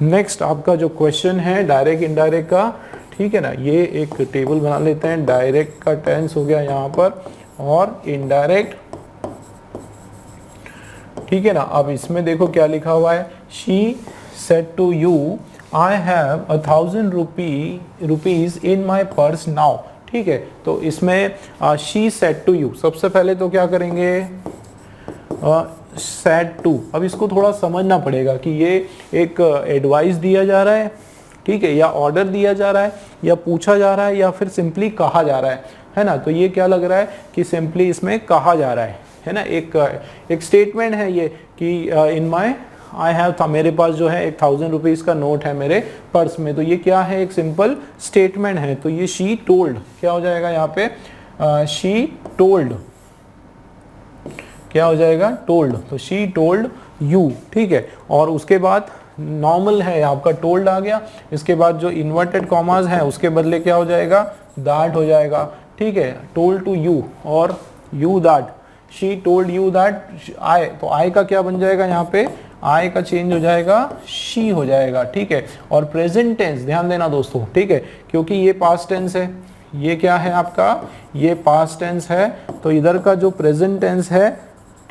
Next आपका जो question है डायरेक्ट इनडायरेक्ट का, ठीक है ना, ये एक टेबल बना लेते हैं। डायरेक्ट का टेंस हो गया यहाँ पर और इनडायरेक्ट, ठीक है ना। अब इसमें देखो क्या लिखा हुआ है, she said to you I have 1000 rupees in my purse now, ठीक है। तो इसमें शी सेड टू यू, सबसे पहले तो क्या करेंगे, सेड टू। अब इसको थोड़ा समझना पड़ेगा कि ये एक एडवाइस दिया जा रहा है, ठीक है, या ऑर्डर दिया जा रहा है, या पूछा जा रहा है, या फिर सिंपली कहा जा रहा है ना। तो ये क्या लग रहा है कि सिंपली इसमें कहा जा रहा है ना। एक स्टेटमेंट है ये कि इन माई आई हैव था, मेरे पास जो है 1000 रुपीज का नोट है मेरे पर्स में। तो ये क्या है, एक सिंपल स्टेटमेंट है। तो ये शी टोल्ड क्या हो जाएगा यहाँ पे, शी टोल्ड क्या हो जाएगा, टोल्ड। तो शी टोल्ड यू, ठीक है। और उसके बाद नॉर्मल है आपका टोल्ड आ गया, इसके बाद जो इन्वर्टेड कॉमास है उसके बदले क्या हो जाएगा, दैट हो जाएगा, ठीक है। टोल्ड टू यू और you that, she told you that I, तो आई का क्या बन जाएगा यहाँ पे, आई का चेंज हो जाएगा शी हो जाएगा, ठीक है। और प्रेजेंट टेंस ध्यान देना दोस्तों, ठीक है, क्योंकि ये पास्ट टेंस है, ये क्या है आपका, ये पास्ट टेंस है। तो इधर का जो प्रेजेंट टेंस है,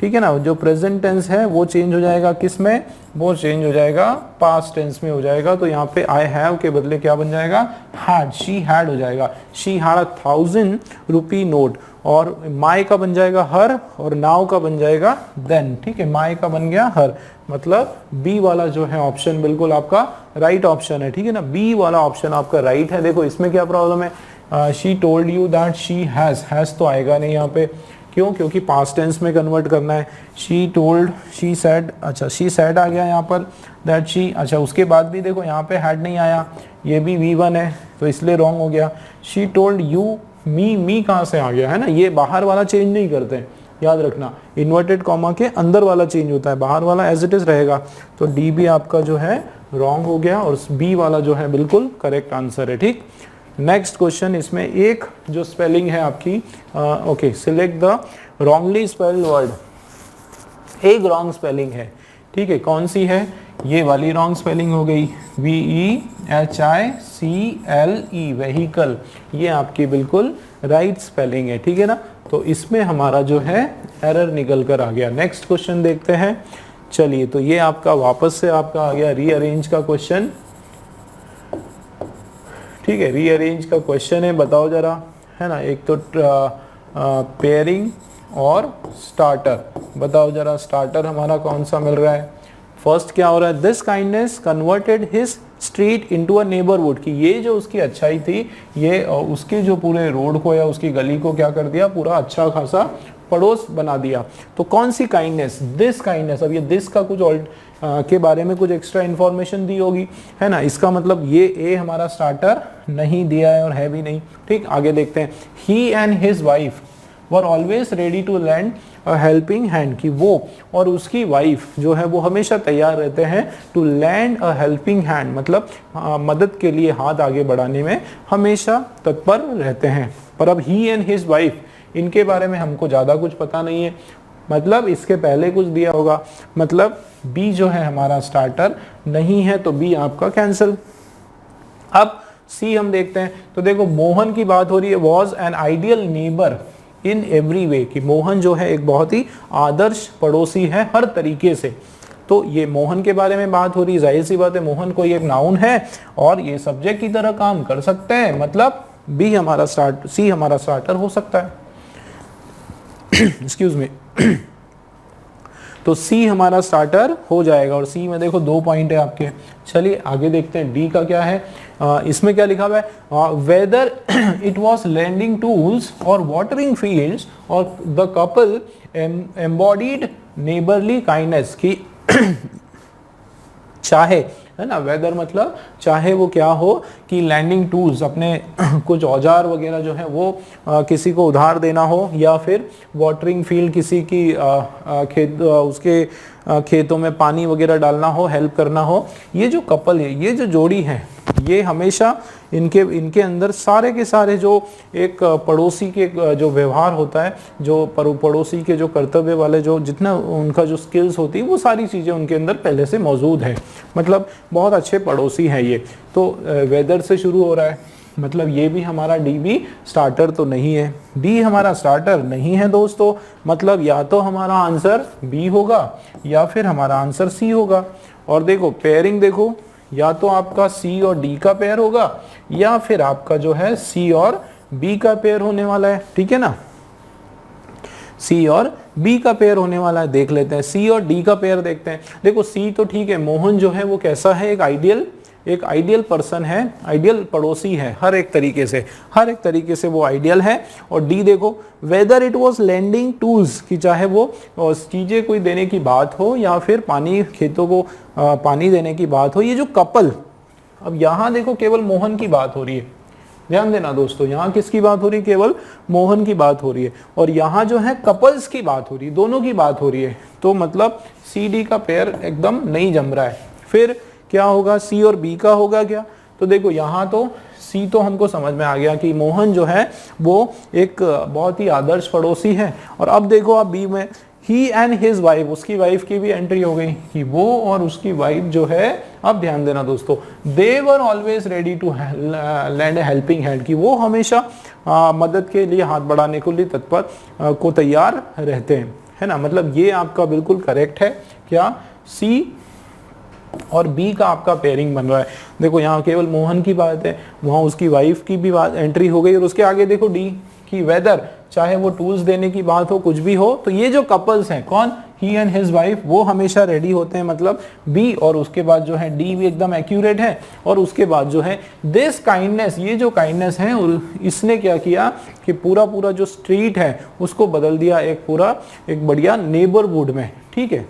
ठीक है ना, जो प्रेजेंट टेंस है वो चेंज हो जाएगा किस में, वो चेंज हो जाएगा पास्ट टेंस में हो जाएगा। तो यहाँ पे आई हैव के बदले क्या बन जाएगा, हैड, शी हैड हो जाएगा। She had 1000 rupee note. और माई का बन जाएगा हर, और नाउ का बन जाएगा देन, ठीक है। माई का बन गया हर, मतलब बी वाला जो है ऑप्शन बिल्कुल आपका राइट ऑप्शन है, ठीक है ना। बी वाला ऑप्शन आपका राइट है। देखो इसमें क्या प्रॉब्लम है, she told you that she has तो आएगा नहीं यहाँ पे, क्यों, क्योंकि पास्ट टेंस में कन्वर्ट करना है। शी टोल्ड, शी सेड, अच्छा शी सेड आ गया यहाँ पर, दैट शी, अच्छा उसके बाद भी देखो यहाँ पे हैड नहीं आया, ये भी V1 है तो इसलिए रॉन्ग हो गया। शी टोल्ड यू मी कहाँ से आ गया, है ना, ये बाहर वाला चेंज नहीं करते हैं, याद रखना। इन्वर्टेड कॉमा के अंदर वाला चेंज होता है, बाहर वाला एज इट इज रहेगा। तो डी भी आपका जो है रॉन्ग हो गया और बी वाला जो है बिल्कुल करेक्ट आंसर है, ठीक। नेक्स्ट क्वेश्चन, इसमें एक जो स्पेलिंग है आपकी, okay, select the wrongly spelled word. एक रॉन्ग स्पेलिंग है, ठीक है, कौन सी है, ये वाली रॉन्ग स्पेलिंग हो गई, VEHICLE व्हीकल, ये आपकी बिल्कुल राइट स्पेलिंग है, ठीक है ना। तो इसमें हमारा जो है एरर निकल कर आ गया। नेक्स्ट क्वेश्चन देखते हैं। चलिए, तो ये आपका वापस से आपका आ गया रीअरेंज का क्वेश्चन, ठीक है। रीअरेंज का क्वेश्चन है, बताओ जरा, है ना। एक तो पेयरिंग और स्टार्टर, बताओ जरा स्टार्टर हमारा कौन सा मिल रहा है। फर्स्ट क्या हो रहा है, this kindness converted his street into a neighbourhood, कि ये जो उसकी अच्छाई थी, ये उसके जो पूरे रोड को या उसकी गली को क्या कर दिया, पूरा अच्छा खासा पड़ोस बना दिया। तो कौन सी काइंडनेस, दिस काइंडनेस। अब ये दिस का कुछ के बारे में कुछ एक्स्ट्रा इन्फॉर्मेशन दी होगी, है ना। इसका मतलब ये ए हमारा स्टार्टर नहीं दिया है और है भी नहीं, ठीक। आगे देखते हैं, he and his wife were always ready to land a helping hand, कि वो और उसकी वाइफ जो है वो हमेशा तैयार रहते हैं to land a helping hand, मतलब मदद के लिए हाथ आगे बढ़ाने में हमेशा तत्पर रहते हैं। पर अब ही एंड हिज वाइफ, इनके बारे में हमको ज़्यादा कुछ पता नहीं है, मतलब इसके पहले कुछ दिया होगा, मतलब बी जो है हमारा स्टार्टर नहीं है, तो बी आपका कैंसिल। अब सी हम देखते हैं। तो देखो मोहन की बात हो रही है, was an ideal neighbour in every way, कि मोहन जो है एक बहुत ही आदर्श पड़ोसी है हर तरीके से। तो ये मोहन के बारे में बात हो रही है, जाहिर सी बात है मोहन कोई एक नाउन है और ये सब्जेक्ट की तरह काम कर सकते हैं, मतलब बी हमारा सी हमारा स्टार्टर हो सकता है। Excuse me. तो सी हमारा स्टार्टर हो जाएगा और सी में देखो 2 पॉइंट है आपके। चलिए आगे देखते हैं, डी का क्या है। इसमें क्या लिखा हुआ है, whether it was lending tools और वाटरिंग फील्ड्स और the couple embodied neighbourly kindness, की चाहे, है ना, वेदर मतलब चाहे वो क्या हो, कि लैंडिंग टूल्स अपने कुछ औजार वगैरह जो है वो किसी को उधार देना हो, या फिर वाटरिंग फील्ड किसी की उसके खेतों में पानी वगैरह डालना हो, हेल्प करना हो। ये जो कपल है, ये जो जोड़ी है, ये हमेशा इनके अंदर सारे के सारे जो एक पड़ोसी के जो व्यवहार होता है, जो पड़ोसी के जो कर्तव्य वाले जो जितना उनका जो स्किल्स होती है, वो सारी चीज़ें उनके अंदर पहले से मौजूद है। मतलब बहुत अच्छे पड़ोसी हैं ये। तो वेदर से शुरू हो रहा है, मतलब ये भी हमारा डी भी स्टार्टर तो नहीं है, डी हमारा स्टार्टर नहीं है दोस्तों, मतलब या तो हमारा आंसर बी होगा या फिर हमारा आंसर सी होगा। और देखो पेयरिंग देखो, या तो आपका सी और डी का पेयर होगा या फिर आपका जो है सी और बी का पेयर होने वाला है, ठीक है ना, सी और बी का पेयर होने वाला है। देख लेते हैं सी और डी का पेयर देखते हैं। देखो सी तो ठीक है, मोहन जो है वो कैसा है, एक आइडियल पर्सन है, आइडियल पड़ोसी है, हर एक तरीके से वो आइडियल है। और डी देखो, whether it was lending tools, कि चाहे वो चीजें कोई देने की बात हो या फिर खेतों को पानी देने की बात हो, ये जो कपल, अब यहाँ देखो केवल मोहन की बात हो रही है, ध्यान देना दोस्तों, यहाँ किसकी बात हो रही है, केवल मोहन की बात हो रही है, और यहाँ जो है कपल्स की बात हो रही है, दोनों की बात हो रही है। तो मतलब सी डी का पेयर एकदम नहीं जम रहा है। फिर क्या होगा, सी और बी का होगा क्या, तो देखो यहाँ तो सी तो हमको समझ में आ गया कि मोहन जो है वो एक बहुत ही आदर्श पड़ोसी है। और अब देखो आप बी में ही एंड हिज वाइफ, उसकी वाइफ की भी एंट्री हो गई कि वो और उसकी वाइफ जो है, अब ध्यान देना दोस्तों, they were always ready to land a helping hand, कि वो हमेशा मदद के लिए हाथ बढ़ाने के लिए तत्पर को तैयार रहते हैं, है ना। मतलब ये आपका बिल्कुल करेक्ट है, क्या सी और बी का आपका पेयरिंग बन रहा है। देखो यहाँ केवल मोहन की बात है, वहाँ उसकी वाइफ की भी बात एंट्री हो गई, और उसके आगे देखो डी की वेदर, चाहे वो टूल्स देने की बात हो, कुछ भी हो, तो ये जो कपल्स हैं, कौन, ही एंड हिज वाइफ, वो हमेशा रेडी होते हैं, मतलब बी। और उसके बाद जो है डी भी एकदम एक्यूरेट है। और उसके बाद जो है दिस काइंडनेस, ये जो काइंडनेस है इसने क्या किया कि पूरा जो स्ट्रीट है उसको बदल दिया एक बढ़िया नेबरहुड में, ठीक है।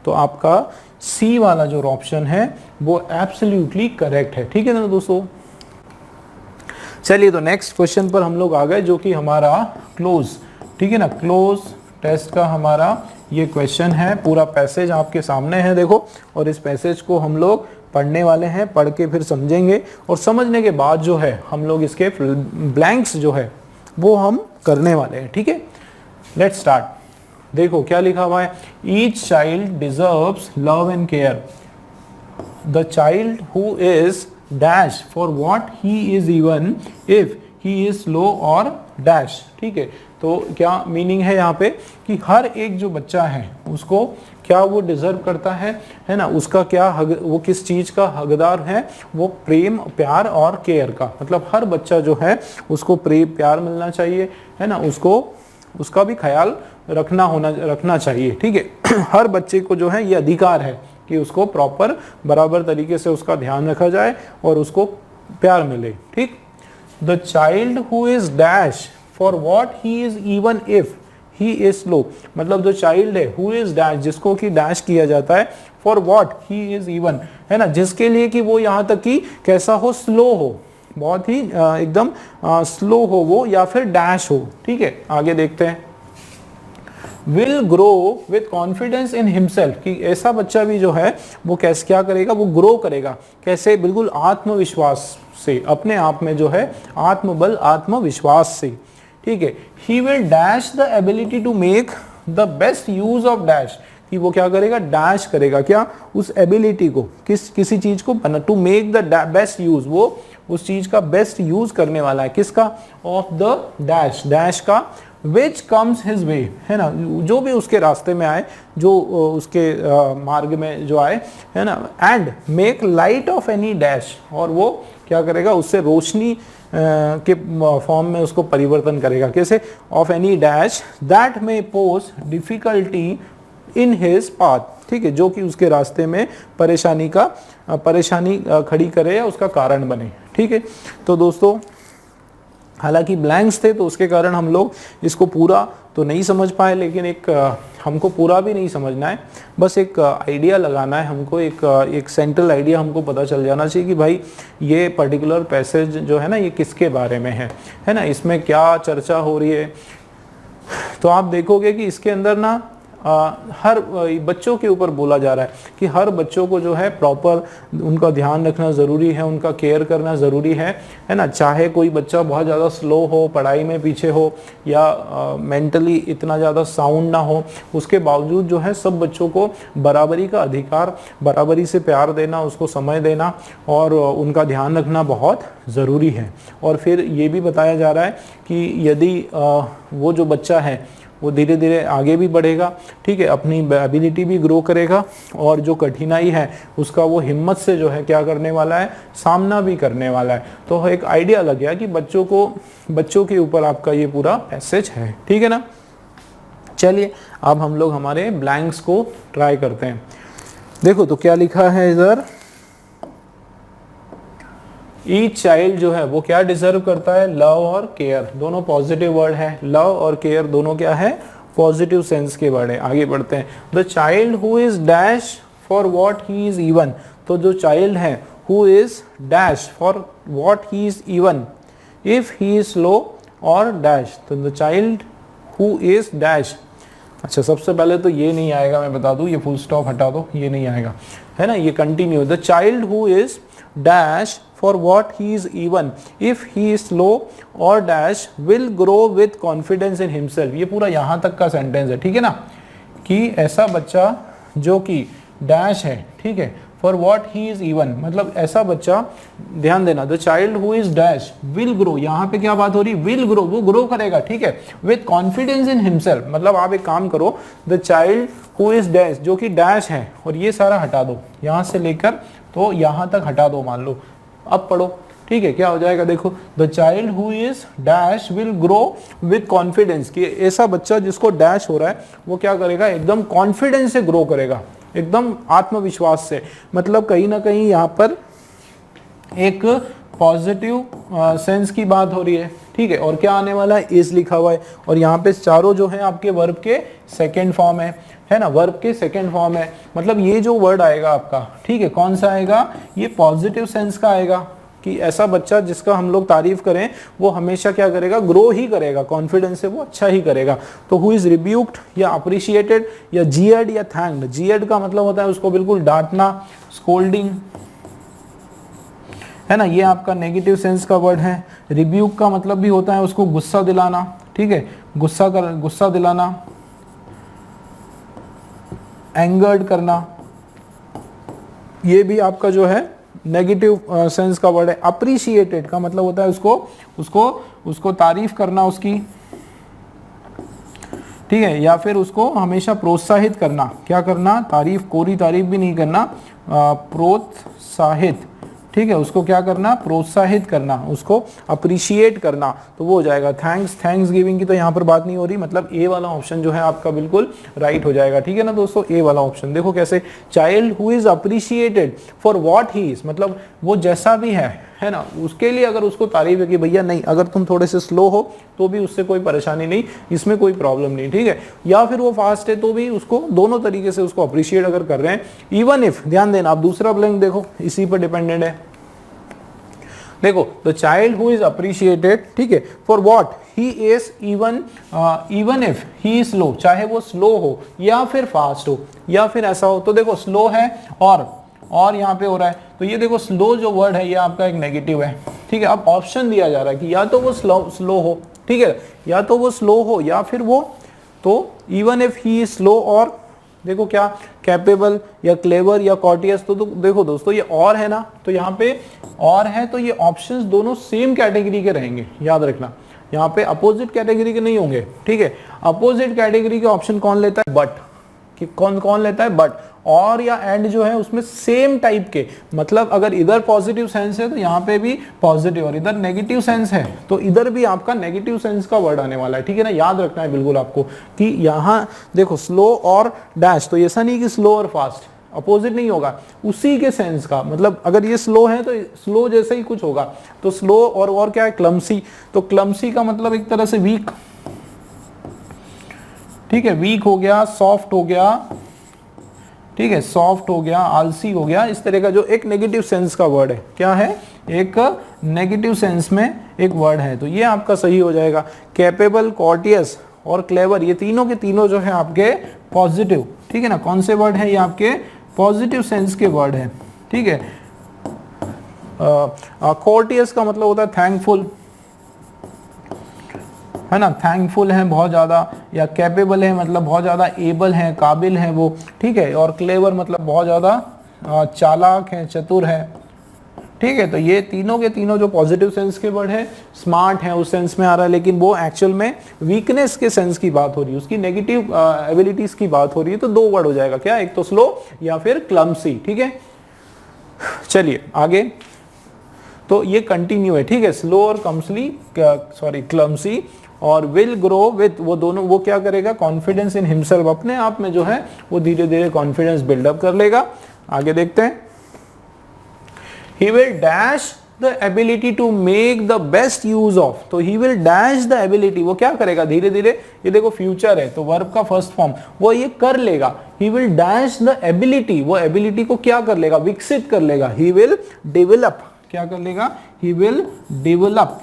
तो आपका सी वाला जो ऑप्शन है वो एब्सोल्युटली करेक्ट है, ठीक है ना दोस्तों। चलिए तो नेक्स्ट क्वेश्चन पर हम लोग आ गए, जो कि हमारा क्लोज, ठीक है ना, क्लोज टेस्ट का हमारा ये क्वेश्चन है। पूरा पैसेज आपके सामने है देखो, और इस पैसेज को हम लोग पढ़ने वाले हैं, पढ़ के फिर समझेंगे, और समझने के बाद जो है हम लोग इसके ब्लैंक्स जो है वो हम करने वाले हैं, ठीक है। Let's start. देखो क्या लिखा हुआ है, each child deserves love and care, the child who is dash for what he is even if he is low और डैश, ठीक है। तो क्या मीनिंग है यहाँ पे कि हर एक जो बच्चा है उसको क्या वो डिजर्व करता है ना, उसका क्या वो किस चीज का हकदार है, वो प्रेम, प्यार और केयर का। मतलब हर बच्चा जो है उसको प्रेम प्यार मिलना चाहिए, है ना, उसको उसका भी ख्याल रखना चाहिए, ठीक है। हर बच्चे को जो है ये अधिकार है कि उसको प्रॉपर बराबर तरीके से उसका ध्यान रखा जाए और उसको प्यार मिले, ठीक। The child who is dash for what he is even if he is slow, मतलब जो चाइल्ड है हु इज डैश, जिसको कि डैश किया जाता है, for what he is even, है ना, जिसके लिए कि वो यहाँ तक कि कैसा हो, स्लो हो, बहुत ही एकदम स्लो हो वो, या फिर डैश हो, ठीक है। आगे देखते हैं, will grow with confidence in himself, कि ऐसा बच्चा भी जो है वो कैसे क्या करेगा, वो ग्रो करेगा कैसे, बिल्कुल आत्मविश्वास से, अपने आप में जो है आत्मबल, आत्मविश्वास से, ठीक है। He will dash the ability to make the best use of dash, कि वो क्या करेगा, डैश करेगा क्या, उस एबिलिटी को, किसी चीज को बना, to make the best use, वो उस चीज का बेस्ट यूज करने वाला है, किसका, ऑफ द डैश, डैश का, विच कम्स हिज वे, है ना, जो भी उसके रास्ते में आए, जो उसके मार्ग में जो आए, है ना, and make light of any dash, और वो क्या करेगा, उससे रोशनी के फॉर्म में उसको परिवर्तन करेगा, कैसे, of any dash that may pose difficulty in his path, ठीक है, जो कि उसके रास्ते में परेशानी खड़ी करे या उसका कारण बने, ठीक है। तो दोस्तों हालांकि ब्लैंक्स थे तो उसके कारण हम लोग इसको पूरा तो नहीं समझ पाए, लेकिन एक हमको पूरा भी नहीं समझना है, बस एक आइडिया लगाना है हमको, एक सेंट्रल आइडिया हमको पता चल जाना चाहिए कि भाई ये पर्टिकुलर पैसेज जो है ना ये किसके बारे में है ना, इसमें क्या चर्चा हो रही है। तो आप देखोगे कि इसके अंदर ना हर बच्चों के ऊपर बोला जा रहा है कि हर बच्चों को जो है प्रॉपर उनका ध्यान रखना ज़रूरी है, उनका केयर करना ज़रूरी है ना। चाहे कोई बच्चा बहुत ज़्यादा स्लो हो, पढ़ाई में पीछे हो या मेंटली इतना ज़्यादा साउंड ना हो, उसके बावजूद जो है सब बच्चों को बराबरी का अधिकार, बराबरी से प्यार देना, उसको समय देना और उनका ध्यान रखना बहुत ज़रूरी है। और फिर ये भी बताया जा रहा है कि यदि वो जो बच्चा है वो धीरे धीरे आगे भी बढ़ेगा, ठीक है, अपनी एबिलिटी भी ग्रो करेगा और जो कठिनाई है उसका वो हिम्मत से जो है क्या करने वाला है, सामना भी करने वाला है। तो एक आइडिया लग गया कि बच्चों के ऊपर आपका ये पूरा पैसेज है, ठीक है ना। चलिए अब हम लोग हमारे ब्लैंक्स को ट्राई करते हैं। देखो तो क्या लिखा है इधर, ईच चाइल्ड जो है वो क्या डिजर्व करता है, लव और केयर, दोनों पॉजिटिव वर्ड है। लव और केयर दोनों क्या है, पॉजिटिव सेंस के वर्ड है। आगे बढ़ते हैं। The child who is dash for what he is even, तो जो चाइल्ड है who is dash for what he is even, if he is slow और डैश, तो the child who is dash. अच्छा सबसे पहले तो ये नहीं आएगा, मैं बता दूं, ये फुल स्टॉप हटा दो, ये नहीं आएगा, है ना। ये continue, the child who is dash for what he is even, if he is slow or dash will grow with confidence in himself। ये पूरा यहाँ तक का सेंटेंस है, ठीक है ना, कि ऐसा बच्चा जो कि डैश है, ठीक है, for what he is even, मतलब ऐसा बच्चा, ध्यान देना, the child who is dash will grow, यहाँ पे क्या बात हो रही, will grow, वो ग्रो करेगा, ठीक है, with confidence in himself। मतलब आप एक काम करो, the child who is dash, जो कि डैश है, और ये सारा हटा दो, यहाँ से लेकर तो यहाँ तक हटा दो, मान लो। अब पढ़ो, ठीक है, क्या हो जाएगा, देखो, the child who is dash will grow with confidence, कि ऐसा बच्चा जिसको डैश हो रहा है वो क्या करेगा, एकदम कॉन्फिडेंस से ग्रो करेगा, एकदम आत्मविश्वास से। मतलब कहीं ना कहीं यहाँ पर एक पॉजिटिव सेंस की बात हो रही है, ठीक है। और क्या आने वाला है, इज लिखा हुआ है, और यहाँ पे चारों जो है आपके वर्ब के सेकेंड फॉर्म है ना, वर्ब के सेकेंड फॉर्म है। मतलब ये जो वर्ड आएगा आपका, ठीक है, कौन सा आएगा, ये पॉजिटिव सेंस का आएगा, कि ऐसा बच्चा जिसका हम लोग तारीफ करें वो हमेशा क्या करेगा, ग्रो ही करेगा, कॉन्फिडेंस से वो अच्छा ही करेगा। तो हु इज रिब्यूक्ड या अप्रिशिएटेड या जीएड या थैंक्ड। जीएड का मतलब होता है उसको बिल्कुल डांटना, स्कोल्डिंग, है ना, ये आपका नेगेटिव सेंस का वर्ड है। रिब्यूक का मतलब भी होता है उसको गुस्सा दिलाना, ठीक है, गुस्सा दिलाना, एंगर्ड करना, ये भी आपका जो है नेगेटिव सेंस का वर्ड है। अप्रिशिएटेड का मतलब होता है उसको तारीफ करना उसकी, ठीक है, या फिर उसको हमेशा प्रोत्साहित करना। क्या करना, तारीफ, कोरी तारीफ भी नहीं करना, प्रोत्साहित, ठीक है, उसको क्या करना, प्रोत्साहित करना, उसको अप्रिशिएट करना, तो वो हो जाएगा थैंक्स गिविंग की तो यहाँ पर बात नहीं हो रही। मतलब ए वाला ऑप्शन जो है आपका बिल्कुल राइट हो जाएगा, ठीक है ना दोस्तों, ए वाला ऑप्शन। देखो कैसे, child who is appreciated for what he is, मतलब वो जैसा भी है ना, उसके लिए अगर उसको तारीफ है कि भैया नहीं, अगर तुम थोड़े से स्लो हो तो भी उससे कोई परेशानी नहीं, इसमें कोई प्रॉब्लम नहीं, ठीक है, या फिर वो फास्ट है तो भी उसको, दोनों तरीके से उसको अप्रिशिएट अगर कर रहे हैं। इवन इफ, ध्यान देना, आप दूसरा ब्लैंक देखो, इसी पर डिपेंडेंट है। देखो, the child who is appreciated, ठीक है, for what he is even if he is slow, चाहे वो स्लो हो या फिर फास्ट हो या फिर ऐसा हो। तो देखो स्लो है और यहाँ पे हो रहा है, तो ये देखो स्लो जो वर्ड है ये आपका एक नेगेटिव है, ठीक है। अब ऑप्शन दिया जा रहा है कि या तो वो स्लो हो, ठीक है, या तो वो स्लो हो या फिर वो, तो even if he is slow, और देखो क्या, कैपेबल या क्लेवर या कॉर्टियस। तो देखो दोस्तों ये और है ना, तो यहाँ पे और है, तो ये ऑप्शंस दोनों सेम कैटेगरी के रहेंगे, याद रखना, यहाँ पे अपोजिट कैटेगरी के नहीं होंगे, ठीक है। अपोजिट कैटेगरी के ऑप्शन कौन लेता है, बट, कि कौन लेता है, बट। और या एंड जो है उसमें सेम टाइप के, मतलब अगर इधर पॉजिटिव सेंस है तो यहाँ पे भी पॉजिटिव, और इधर नेगेटिव सेंस है तो इधर भी आपका नेगेटिव सेंस का वर्ड आने वाला है, ठीक है ना। याद रखना है बिल्कुल आपको कि यहाँ देखो स्लो और डैश, तो ऐसा नहीं कि स्लो और फास्ट, अपोजिट नहीं होगा, उसी के सेंस का, मतलब अगर ये स्लो है तो स्लो जैसा ही कुछ होगा। तो स्लो और क्या है, क्लमसी, तो क्लमसी का मतलब एक तरह से वीक, ठीक है, वीक हो गया, सॉफ्ट हो गया, ठीक है, सॉफ्ट हो गया, आलसी हो गया, इस तरह का जो एक नेगेटिव सेंस का वर्ड है, क्या है, एक नेगेटिव सेंस में एक वर्ड है, तो ये आपका सही हो जाएगा। कैपेबल, कॉर्टियस और क्लेवर, ये तीनों के तीनों जो है आपके पॉजिटिव, ठीक है ना। कौन से वर्ड है ये आपके पॉजिटिव सेंस के वर्ड है, ठीक है। कोर्टियस का मतलब होता है थैंकफुल, है ना, थैंकफुल है बहुत ज़्यादा, या कैपेबल है मतलब बहुत ज़्यादा एबल है, काबिल है वो, ठीक है। और क्लेवर मतलब बहुत ज़्यादा चालाक है, चतुर है, ठीक है। तो ये तीनों के तीनों जो पॉजिटिव सेंस के वर्ड है, स्मार्ट है उस सेंस में आ रहा है, लेकिन वो एक्चुअल में वीकनेस के सेंस की बात हो रही है, उसकी नेगेटिव एबिलिटीज की बात हो रही है। तो दो वर्ड हो जाएगा क्या, एक तो स्लो या फिर क्लमसी, ठीक है। चलिए आगे, तो ये कंटिन्यू है, ठीक है। स्लो और क्लमसी और विल ग्रो विथ, वो दोनों, वो क्या करेगा, कॉन्फिडेंस इन हिमसेल्फ, अपने आप में जो है वो धीरे धीरे कॉन्फिडेंस बिल्डअप कर लेगा। आगे देखते हैं, he will dash the ability to make the best use of, तो he will dash the ability, वो क्या करेगा धीरे धीरे, ये देखो फ्यूचर है तो वर्ब का फर्स्ट फॉर्म, वो ये कर लेगा। he will dash the ability, वो एबिलिटी को क्या कर लेगा, विकसित कर लेगा। he will develop, क्या कर लेगा, he will develop,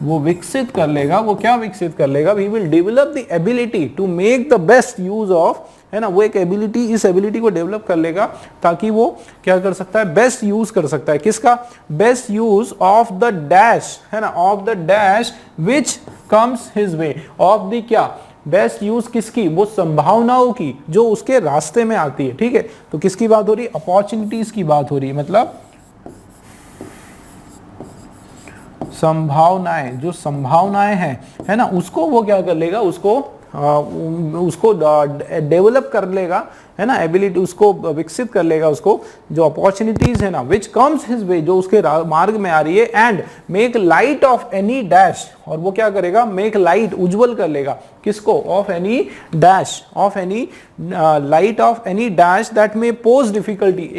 वो विकसित कर लेगा। वो क्या विकसित कर लेगा, he will develop the ability to make the best use of, है ना। वो एक एबिलिटी, इस एबिलिटी को डेवलप कर लेगा ताकि वो क्या कर सकता है, बेस्ट यूज कर सकता है। किसका, best use of the dash, है ना, of the dash which comes his way, of the क्या, बेस्ट यूज किसकी, वो संभावनाओं की जो उसके रास्ते में आती है, ठीक है। तो किसकी बात हो रही है, अपॉर्चुनिटीज की बात हो रही है, मतलब संभावनाएं, जो संभावनाएं हैं, है ना, उसको वो क्या कर लेगा, उसको डेवलप कर लेगा, है ना, एबिलिटी उसको विकसित कर लेगा, उसको जो अपॉर्चुनिटीज है ना, विच कम्स हिज वे, जो उसके मार्ग में आ रही है, and make light of any dash, और वो क्या करेगा, मेक लाइट, उज्जवल कर लेगा, किसको, of any dash, of any light of any dash that may pose difficulty,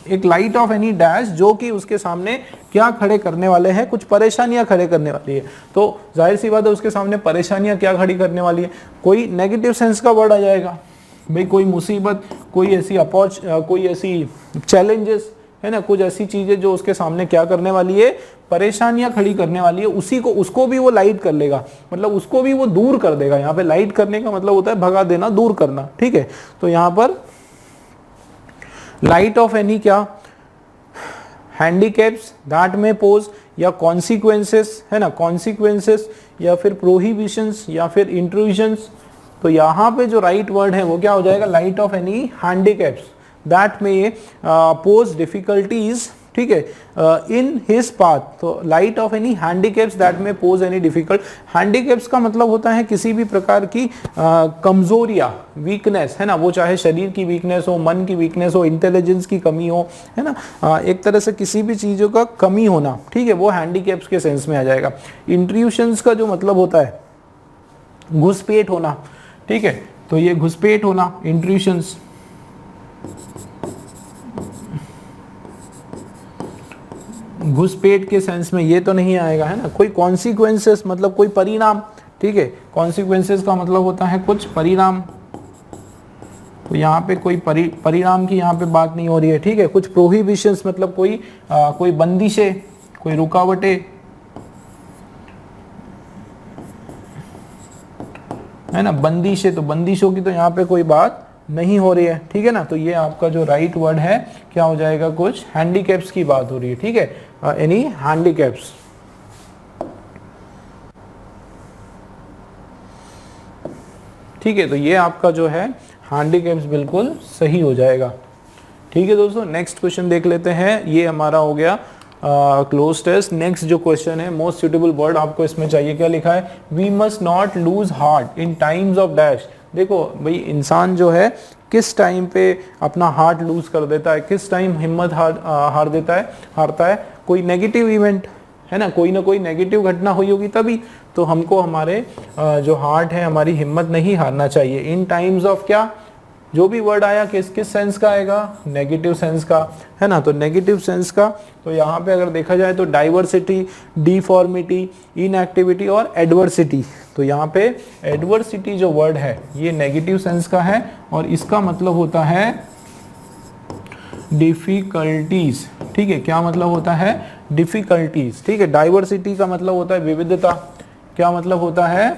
एक लाइट ऑफ एनी डैश जो कि उसके सामने क्या खड़े करने वाले हैं, कुछ परेशानियां खड़े करने वाली है। तो जाहिर सी बात है उसके सामने परेशानियां क्या खड़ी करने वाली है, कोई नेगेटिव सेंस का वर्ड आ जाएगा भाई, कोई मुसीबत, कोई ऐसी चैलेंजेस, है ना, कुछ ऐसी चीजें जो उसके सामने क्या करने वाली है, परेशानियां खड़ी करने वाली है। उसी को, उसको भी वो लाइट कर लेगा, मतलब उसको भी वो दूर कर देगा। यहाँ पे लाइट करने का मतलब होता है भगा देना, दूर करना, ठीक है। तो यहाँ पर लाइट ऑफ एनी क्या, हैंडीकैप्स दैट में पोज, या कॉन्सिक्वेंसेस, है ना, कॉन्सिक्वेंसेस, या फिर प्रोहिबिशंस, या फिर इंट्रूजन्स। तो यहाँ पे जो राइट वर्ड है वो क्या हो जाएगा, light of any handicaps that में पोज डिफिकल्टीज, ठीक है, इन हिज पाथ। तो light of any handicaps that में पोज एनी डिफिकल्ट, हैंडीकैप्स का मतलब होता है किसी भी प्रकार की कमजोरियां, वीकनेस, है ना, वो चाहे शरीर की वीकनेस हो, मन की वीकनेस हो, इंटेलिजेंस की कमी हो, है ना, एक तरह से किसी भी चीजों का कमी होना, ठीक है, वो हैंडीकैप्स के सेंस में आ जाएगा। इंट्रूशंस का जो मतलब होता है घुसपैठ होना, ठीक है, तो ये घुसपैठ होना, इंट्रूशंस, घुसपैठ के सेंस में ये तो नहीं आएगा, है ना। कोई कॉन्सिक्वेंसेस मतलब कोई परिणाम, ठीक है, कॉन्सिक्वेंसेस का मतलब होता है कुछ परिणाम। तो यहाँ पे कोई परिणाम की यहाँ पे बात नहीं हो रही है, ठीक है। कुछ प्रोहिबिशंस मतलब कोई बंदिशें, कोई रुकावटें, है ना, बंदिशें, तो बंदिशों की तो यहाँ पे कोई बात नहीं हो रही है, ठीक है ना। तो ये आपका जो राइट वर्ड है क्या हो जाएगा, कुछ हैंडीकैप्स की बात हो रही है, ठीक है, एनी हैंडीकैप्स। ठीक है, तो ये आपका जो है हैंडीकैप्स बिल्कुल सही हो जाएगा, ठीक है दोस्तों। नेक्स्ट क्वेश्चन देख लेते हैं, ये हमारा हो गया क्लोज टेस्ट। नेक्स्ट जो क्वेश्चन है, मोस्ट सुटेबल वर्ड आपको इसमें चाहिए, क्या लिखा है, we must not lose heart in times of dash. देखो भाई, इंसान जो है किस टाइम पे अपना हार्ट लूज कर देता है, किस टाइम हिम्मत हारता है, कोई नेगेटिव इवेंट, है ना कोई नेगेटिव घटना हुई होगी तभी। तो हमको हमारे जो हार्ट है, हमारी हिम्मत नहीं हारना चाहिए। इन टाइम्स ऑफ क्या, जो भी वर्ड आया किस सेंस का आएगा, नेगेटिव सेंस का, है ना। तो नेगेटिव सेंस का, तो यहाँ पे अगर देखा जाए तो डाइवर्सिटी, डिफॉर्मिटी, इनएक्टिविटी और एडवर्सिटी। तो यहाँ पे एडवर्सिटी जो वर्ड है ये नेगेटिव सेंस का है और इसका मतलब होता है डिफिकल्टीज, ठीक है। क्या मतलब होता है, डिफिकल्टीज, ठीक है। डाइवर्सिटी का मतलब होता है विविधता, क्या मतलब होता है,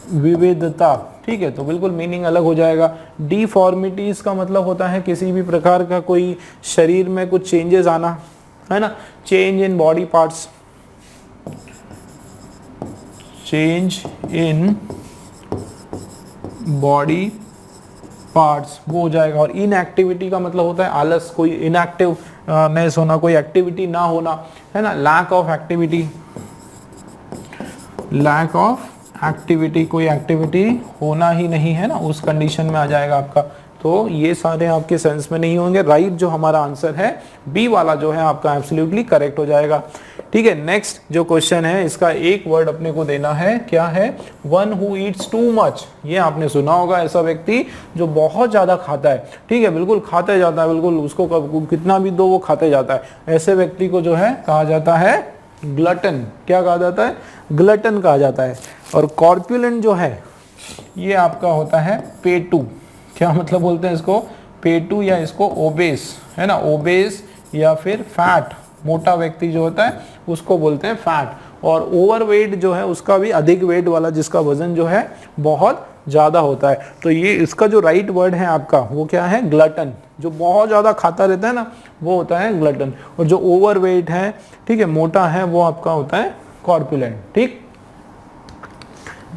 विविधता, ठीक है, तो बिल्कुल मीनिंग अलग हो जाएगा। डिफॉर्मिटीज का मतलब होता है किसी भी प्रकार का कोई शरीर में कुछ चेंजेस आना, है ना, change in body parts, change in body parts वो हो जाएगा। और इनएक्टिविटी का मतलब होता है आलस, कोई इनएक्टिवनेस होना, कोई एक्टिविटी ना होना, है ना, lack of activity, lack of activity, कोई एक्टिविटी होना ही नहीं है ना, उस कंडीशन में आ जाएगा आपका। तो ये सारे आपके सेंस में नहीं होंगे। राइट जो हमारा आंसर है बी वाला जो है आपका एब्सोल्युटली करेक्ट हो जाएगा। ठीक है, नेक्स्ट जो क्वेश्चन है इसका एक वर्ड अपने को देना है, क्या है, one who Yeats too much. ये आपने सुना होगा, ऐसा व्यक्ति जो बहुत ज्यादा खाता है, ठीक है, बिल्कुल खाते जाता है, बिल्कुल उसको कितना भी दो वो खाते जाता है, ऐसे व्यक्ति को जो है कहा जाता है ग्लटन। क्या कहा जाता है, ग्लटन कहा जाता है। और कॉर्पुलेंट जो है ये आपका होता है पेटू। क्या मतलब बोलते हैं इसको, पेटू, या इसको ओबेस, है ना, ओबेस या फिर फैट, मोटा व्यक्ति जो होता है उसको बोलते हैं फैट। और ओवरवेट जो है उसका भी अधिक वेट वाला, जिसका वजन जो है बहुत ज्यादा होता है। तो ये इसका जो राइट वर्ड है आपका वो क्या है, ग्लटन। जो बहुत ज्यादा खाता रहता है ना वो होता है ग्लटन, और जो ओवरवेट है, ठीक है, मोटा है, वो आपका होता है कॉर्पुलेंट। ठीक,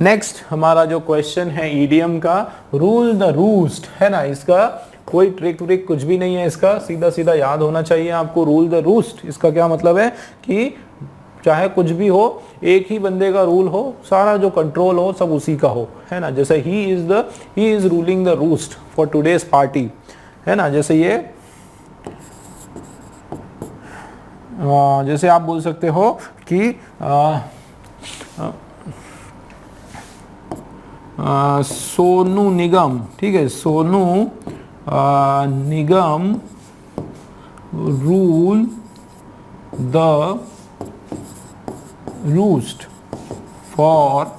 नेक्स्ट हमारा जो क्वेश्चन है ईडियम का, रूल द रूस्ट, है ना, इसका कोई ट्रिक व्रिक कुछ भी नहीं है, इसका सीधा सीधा याद होना चाहिए आपको। रूल द रूस्ट इसका क्या मतलब है कि चाहे कुछ भी हो, एक ही बंदे का रूल हो, सारा जो कंट्रोल हो सब उसी का हो, है ना। जैसे he is ruling the roost for today's party, है ना, जैसे ये जैसे आप बोल सकते हो कि सोनू निगम, ठीक है, Sonu Nigam rule the roost for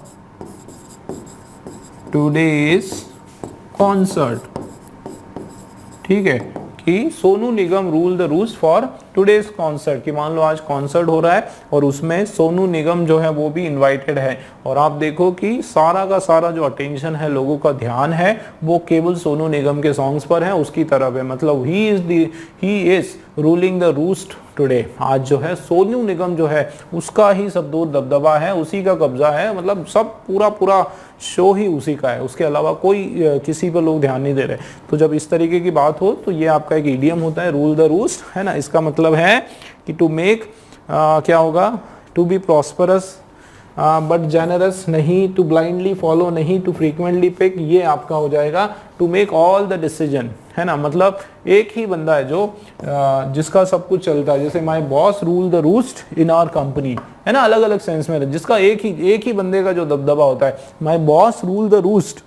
today's concert. ठीक है, कि Sonu Nigam rule the roost for today's concert, कि मान लो आज कॉन्सर्ट हो रहा है और उसमें सोनू निगम जो है वो भी इनवाइटेड है, और आप देखो कि सारा का सारा जो अटेंशन है, लोगों का ध्यान है, वो केवल सोनू निगम के सॉन्ग्स पर है, उसकी तरफ है। मतलब he is ruling the roost today. आज जो है सोनू निगम जो है उसका ही सब दूर दबदबा है, उसी का कब्जा है, मतलब सब पूरा शो ही उसी का है, उसके अलावा कोई किसी पर लोग ध्यान नहीं दे रहे। तो जब इस तरीके की बात हो तो ये आपका एक इडियम होता है, रूल द रूस्ट, है ना। इसका मतलब है कि टू मेक क्या होगा, to be prosperous but generous नहीं, टू ब्लाइंडली फॉलो नहीं, टू फ्रीक्वेंटली पिक, ये आपका हो जाएगा to make all the decision, है ना। मतलब एक ही बंदा है जो जिसका सब कुछ चलता है, जैसे my boss rule the roost in our company, है ना, अलग अलग सेंस में, जिसका एक ही बंदे का जो दबदबा होता है, my boss rule the roost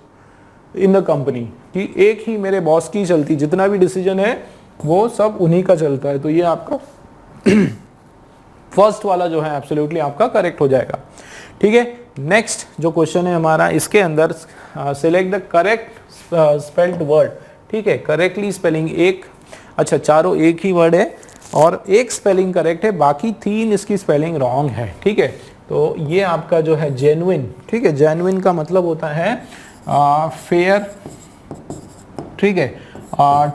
in the company, कि एक ही मेरे बॉस की चलती, जितना भी डिसीजन है वो सब उन्हीं का चलता है। तो ये आपका फर्स्ट वाला जो है एब्सोल्युटली आपका करेक्ट हो जाएगा। ठीक है, नेक्स्ट जो क्वेश्चन है हमारा, इसके अंदर select the correct spelled word. ठीक है, करेक्टली स्पेलिंग एक, अच्छा चारों एक ही वर्ड है और एक स्पेलिंग करेक्ट है, बाकी 3 इसकी स्पेलिंग रॉन्ग है। ठीक है, तो ये आपका जो है जेन्युइन, ठीक है, जेन्युइन का मतलब होता है फेयर, ठीक है,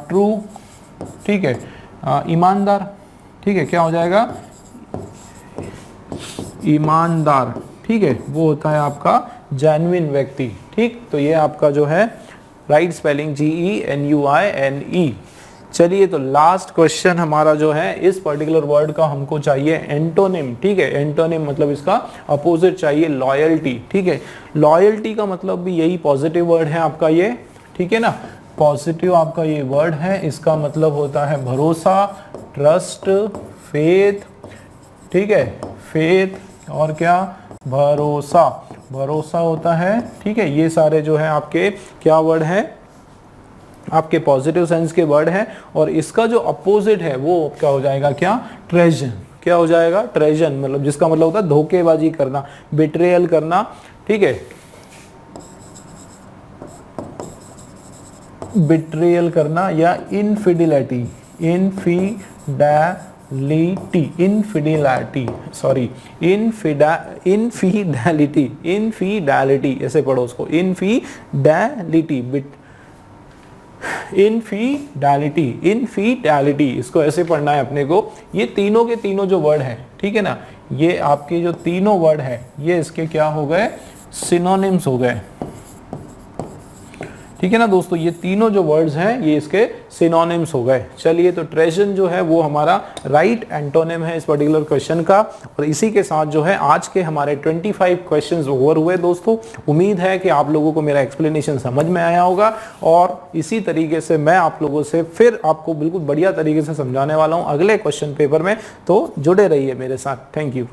ट्रू, ठीक है, ईमानदार, ठीक है, क्या हो जाएगा, ईमानदार, ठीक है, वो होता है आपका जेन्युइन व्यक्ति। ठीक, तो ये आपका जो है राइट स्पेलिंग GENUINE। चलिए, तो लास्ट क्वेश्चन हमारा जो है, इस पर्टिकुलर वर्ड का हमको चाहिए एंटोनिम। ठीक है, एंटोनिम मतलब इसका अपोजिट चाहिए, लॉयल्टी। ठीक है, लॉयल्टी का मतलब भी यही पॉजिटिव वर्ड है आपका ये, ठीक है ना, पॉजिटिव आपका ये वर्ड है, इसका मतलब होता है भरोसा, ट्रस्ट, फेथ, ठीक है, फेथ और क्या, भरोसा, भरोसा होता है। ठीक है, ये सारे जो है आपके क्या वर्ड है, आपके पॉजिटिव सेंस के वर्ड है, और इसका जो अपोजिट है वो क्या हो जाएगा, क्या, ट्रेजन। क्या हो जाएगा, ट्रेजन, मतलब जिसका मतलब होता है धोखेबाजी करना, बिट्रेयल करना। ठीक है, बिट्रेयल करना या इनफिडिलिटी, इनफिडेलिटी, इनफिडेलिटी ऐसे पढ़ो उसको, इनफिडेलिटी इसको ऐसे पढ़ना है अपने को। ये तीनों के तीनों जो वर्ड है, ठीक है ना, ये आपके जो तीनों वर्ड है ये इसके क्या हो गए, सिनोनिम्स हो गए, ठीक है ना दोस्तों। ये तीनों जो वर्ड्स हैं ये इसके सिनोनिम्स हो गए। चलिए, तो ट्रेजन जो है वो हमारा राइट एंटोनिम है इस पर्टिकुलर क्वेश्चन का। और इसी के साथ जो है आज के हमारे 25 क्वेश्चंस ओवर हुए दोस्तों। उम्मीद है कि आप लोगों को मेरा एक्सप्लेनेशन समझ में आया होगा, और इसी तरीके से मैं आप लोगों से फिर आपको बिल्कुल बढ़िया तरीके से समझाने वाला हूँ अगले क्वेश्चन पेपर में। तो जुड़े रहिए मेरे साथ। Thank you.